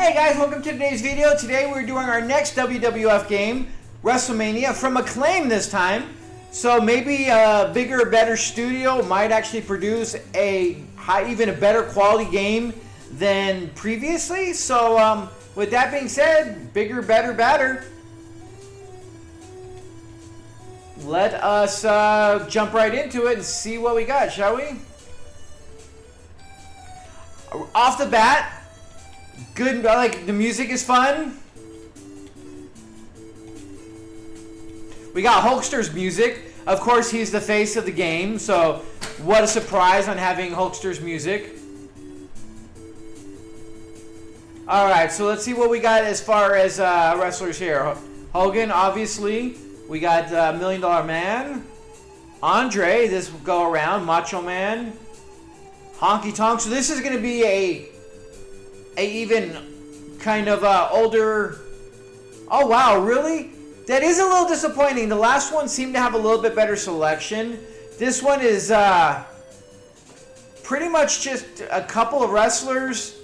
Hey guys, welcome to today's video. Today we're doing our next WWF game, WrestleMania, from Acclaim this time. So maybe a bigger, better studio might actually produce even a better quality game than previously. So with that being said, bigger, better, better. Let us jump right into it and see what we got, shall we? Off the bat, good, like the music is fun. We got Hulkster's music. Of course, he's the face of the game, so what a surprise on having Hulkster's music. Alright, so let's see what we got as far as wrestlers here. Hogan, obviously. We got $1 Million Man. Andre, this will go around. Macho Man. Honky Tonk. So this is going to be a even kind of older. Oh wow, really? That is a little disappointing. The last one seemed to have a little bit better selection. This one is pretty much just a couple of wrestlers.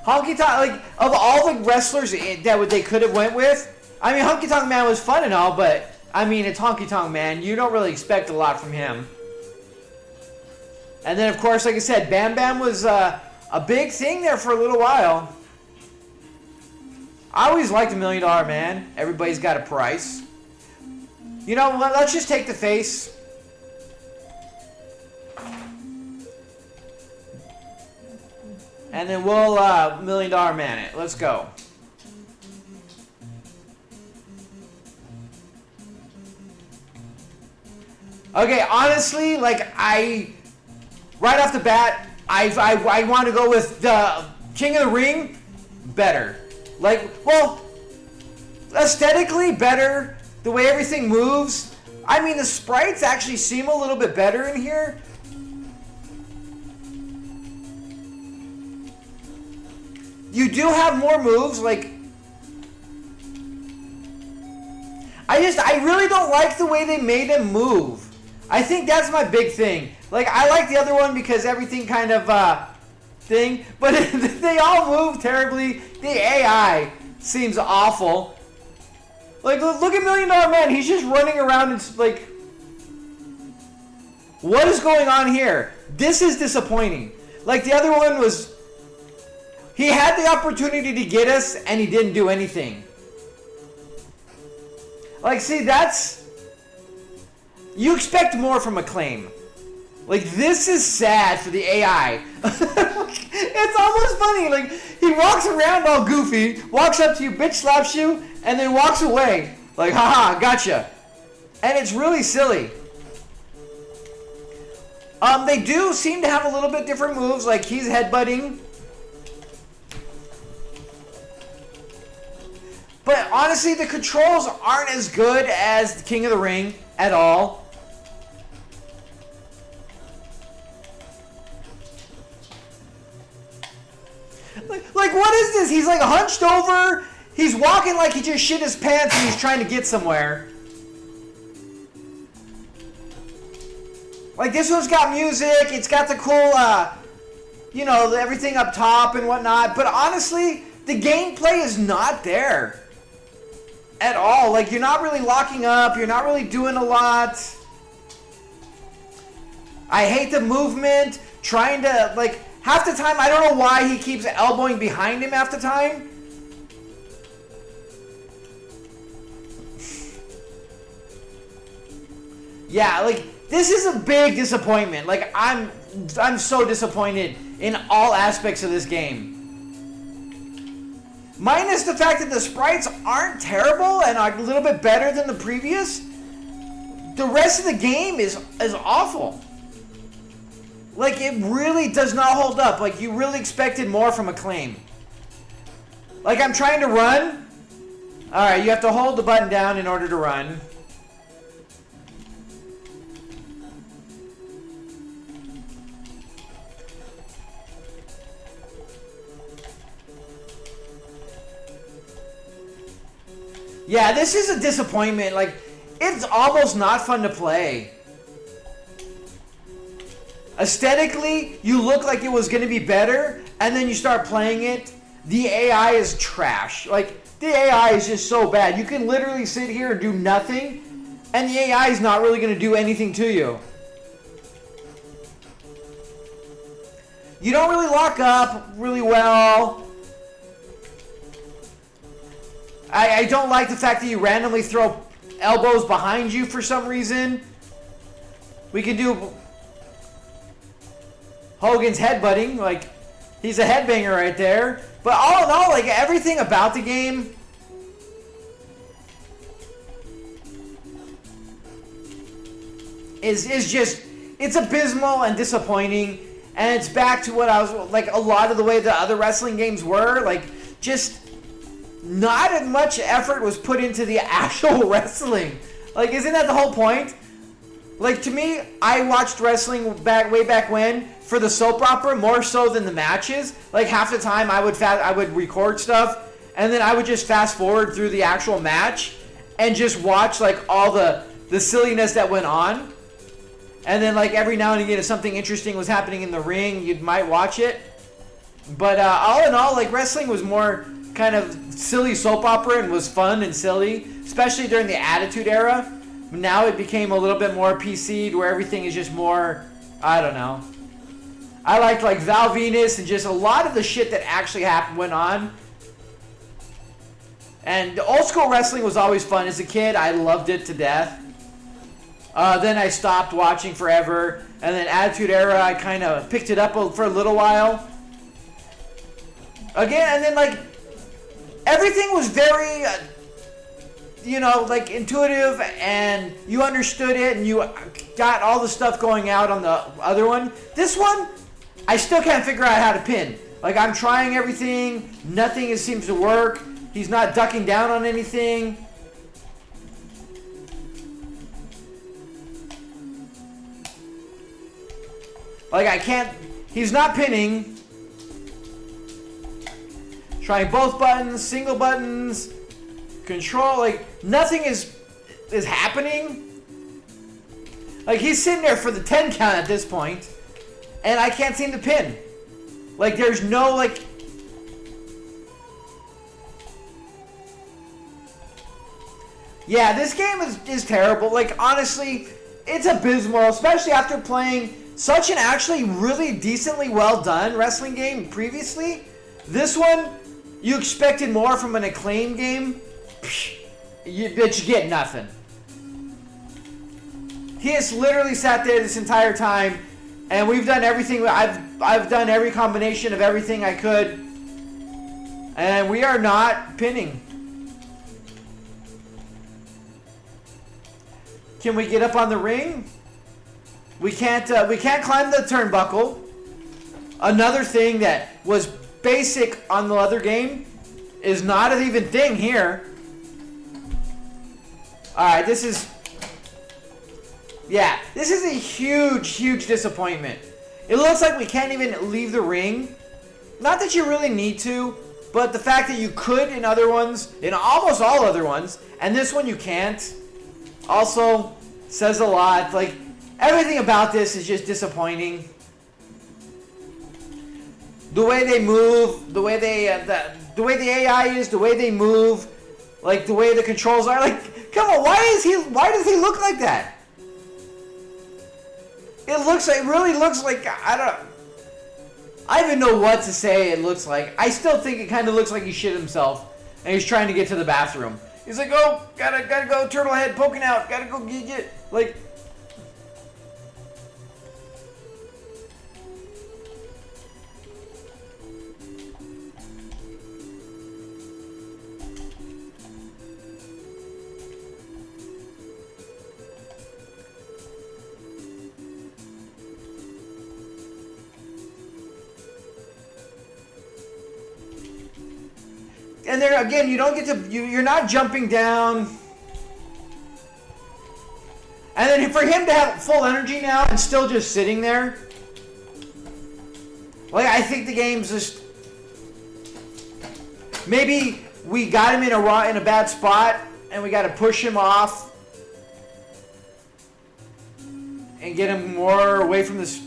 Honky Tonk, like of all the wrestlers that they could have went with. I mean, Honky Tonk Man was fun and all, but I mean, it's Honky Tonk Man. You don't really expect a lot from him. And then, of course, like I said, Bam Bam was a big thing there for a little while. I always liked $1 Million Man. Everybody's got a price. You know, let's just take the face. And then we'll $1 Million Man it. Let's go. Okay, honestly, like right off the bat, I want to go with the King of the Ring better. Like, well, aesthetically better, the way everything moves. I mean, the sprites actually seem a little bit better in here. You do have more moves, like I really don't like the way they made him move. I think that's my big thing. Like, I like the other one because everything kind of thing, but they all move terribly. The AI seems awful. Like, look at $1 Million Man. He's just running around and like, what is going on here? This is disappointing. Like, the other one was, he had the opportunity to get us and he didn't do anything. Like, see, that's, you expect more from Acclaim. Like, this is sad for the AI. It's almost funny. Like, he walks around all goofy, walks up to you, bitch slaps you, and then walks away. Like, haha, gotcha. And it's really silly. They do seem to have a little bit different moves. Like, he's headbutting. But honestly, the controls aren't as good as the King of the Ring at all. Like, what is this? He's like hunched over. He's walking like he just shit his pants and he's trying to get somewhere. Like, this one's got music. It's got the cool, you know, everything up top and whatnot. But honestly, the gameplay is not there at all. Like, you're not really locking up. You're not really doing a lot. I hate the movement. Trying to, like, half the time, I don't know why he keeps elbowing behind him half the time. Yeah, like, this is a big disappointment. Like, I'm so disappointed in all aspects of this game. Minus the fact that the sprites aren't terrible and are a little bit better than the previous. The rest of the game is awful. Like, it really does not hold up. Like, you really expected more from Acclaim. Like, I'm trying to run. Alright, you have to hold the button down in order to run. Yeah, this is a disappointment. Like, it's almost not fun to play. Aesthetically, you look like it was going to be better, and then you start playing it, the AI is trash. Like, the AI is just so bad. You can literally sit here and do nothing, and the AI is not really going to do anything to you. You don't really lock up really well. I don't like the fact that you randomly throw elbows behind you for some reason. We can do Hogan's headbutting. Like, he's a headbanger right there. But all in all, like, everything about the game is just, it's abysmal and disappointing. And it's back to what I was, like, a lot of the way the other wrestling games were. Like, just not as much effort was put into the actual wrestling. Like, isn't that the whole point? Like, to me, I watched wrestling way back when for the soap opera more so than the matches. Like, half the time I would record stuff, and then I would just fast forward through the actual match and just watch, like, all the silliness that went on. And then, like, every now and again, if something interesting was happening in the ring, you might watch it. But all in all, like, wrestling was more kind of silly soap opera and was fun and silly, especially during the Attitude Era. Now it became a little bit more PC'd, where everything is just more, I don't know. I liked, like, Val Venus and just a lot of the shit that actually went on. And old school wrestling was always fun. As a kid, I loved it to death. Then I stopped watching forever. And then Attitude Era, I kind of picked it up for a little while. Again, and then, like, everything was very, you know, like, intuitive, and you understood it, and you got all the stuff going out on the other one. This one, I still can't figure out how to pin. Like, I'm trying everything. Nothing seems to work. He's not ducking down on anything. Like, I can't... He's not pinning. Trying both buttons, single buttons, control, like, nothing is happening. Like, he's sitting there for the 10 count at this point, and I can't seem to pin. Like, there's no, like... Yeah, this game is terrible. Like, honestly, it's abysmal, especially after playing such an actually really decently well done wrestling game previously. This one... You expected more from an Acclaim game, but you get nothing. He has literally sat there this entire time, and we've done everything. I've done every combination of everything I could, and we are not pinning. Can we get up on the ring? We can't. We can't climb the turnbuckle. Another thing that was basic on the other game is not an even thing here. Alright, this is... Yeah, this is a huge disappointment. It looks like we can't even leave the ring. Not that you really need to, but the fact that you could in other ones, in almost all other ones, and this one you can't, also says a lot. Like, everything about this is just disappointing. The way they move, the way they, the way the AI is, the way they move, like the way the controls are. Like, come on, why does he look like that? It really looks like, I don't even know what to say it looks like. I still think it kind of looks like he shit himself, and he's trying to get to the bathroom. He's like, oh, gotta go, turtle head poking out, gotta go get, like. And there again, you don't get to, you're not jumping down. And then for him to have full energy now and still just sitting there, like, I think the game's just, maybe we got him in a bad spot and we got to push him off and get him more away from this.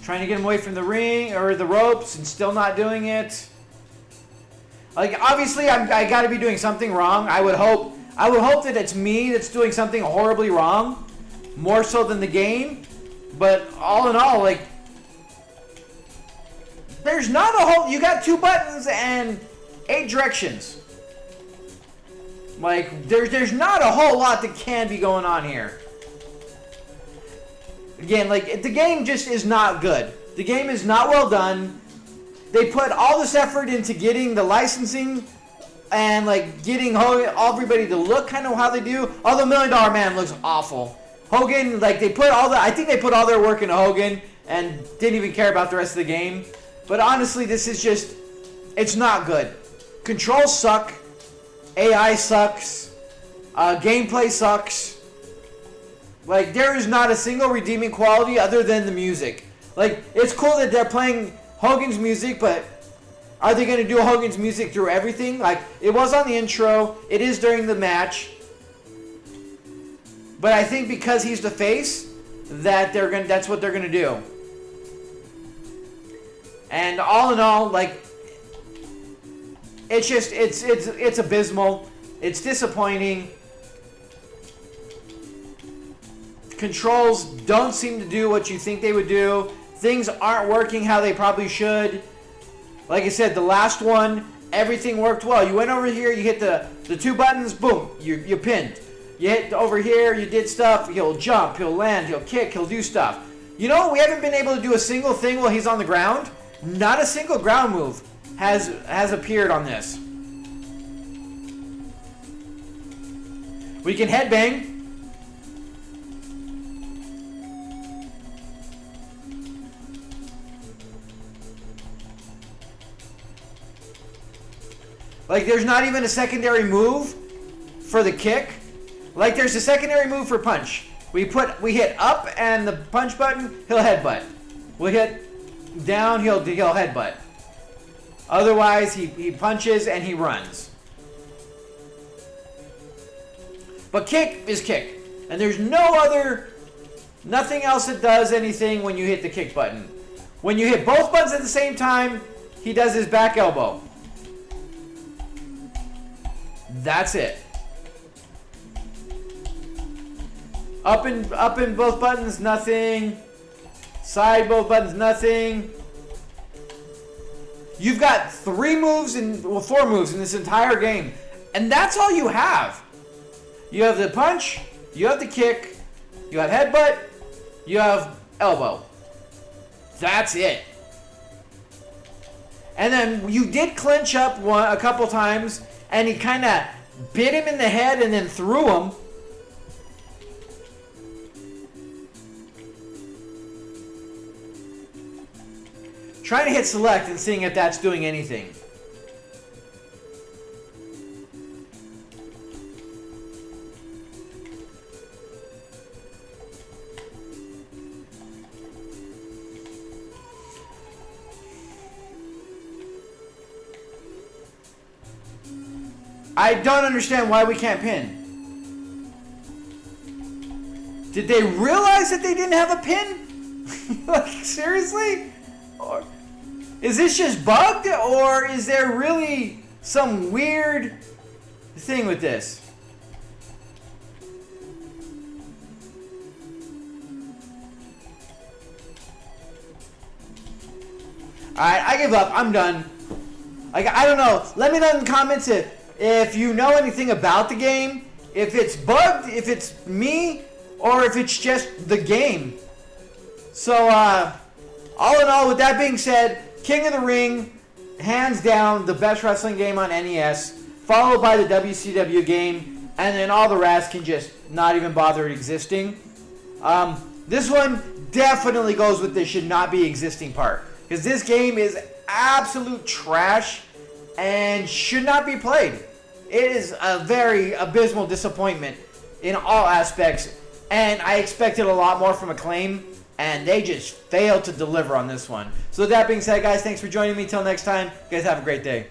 Trying to get him away from the ring or the ropes and still not doing it. Like, obviously, I got to be doing something wrong. I would hope that it's me that's doing something horribly wrong, more so than the game. But all in all, like, there's not a whole. You got 2 buttons and 8 directions. Like, there's not a whole lot that can be going on here. Again, like, the game just is not good. The game is not well done. They put all this effort into getting the licensing and, like, getting everybody to look kind of how they do. Although $1 Million Man looks awful. Hogan, like, I think they put all their work into Hogan and didn't even care about the rest of the game. But honestly, this is just, it's not good. Controls suck. AI sucks. Gameplay sucks. Like, there is not a single redeeming quality other than the music. Like, it's cool that they're playing Hogan's music, but are they going to do Hogan's music through everything? Like, it was on the intro. It is during the match. But I think because he's the face, that's what they're going to do. And all in all, like, it's just, it's abysmal. It's disappointing. Controls don't seem to do what you think they would do. Things aren't working how they probably should. Like I said, the last one, everything worked well. You went over here, you hit the 2 buttons, boom, you pinned. You hit over here, you did stuff, he'll jump, he'll land, he'll kick, he'll do stuff. You know, we haven't been able to do a single thing while he's on the ground. Not a single ground move has appeared on this. We can headbang. Like, there's not even a secondary move for the kick. Like, there's a secondary move for punch. We hit up and the punch button, he'll headbutt. We'll hit down, he'll headbutt. Otherwise, he punches and he runs. But kick is kick. And there's nothing else that does anything when you hit the kick button. When you hit both buttons at the same time, he does his back elbow. That's it. Up in both buttons, nothing. Side both buttons, nothing. You've got 4 moves in this entire game. And that's all you have. You have the punch, you have the kick, you have headbutt, you have elbow. That's it. And then you did clinch up a couple times, and he kind of bit him in the head and then threw him. Trying to hit select and seeing if that's doing anything. I don't understand why we can't pin. Did they realize that they didn't have a pin? Like, seriously? Or is this just bugged, or is there really some weird thing with this? Alright, I give up. I'm done. Like, I don't know. Let me know in the comments if you know anything about the game, if it's bugged, if it's me, or if it's just the game. So, all in all, with that being said, King of the Ring, hands down, the best wrestling game on NES, followed by the WCW game, and then all the rest can just not even bother existing. This one definitely goes with the should not be existing part, because this game is absolute trash and should not be played. It is a very abysmal disappointment in all aspects, and I expected a lot more from Acclaim, and they just failed to deliver on this one. So with that being said, guys, thanks for joining me. Till next time, you guys have a great day.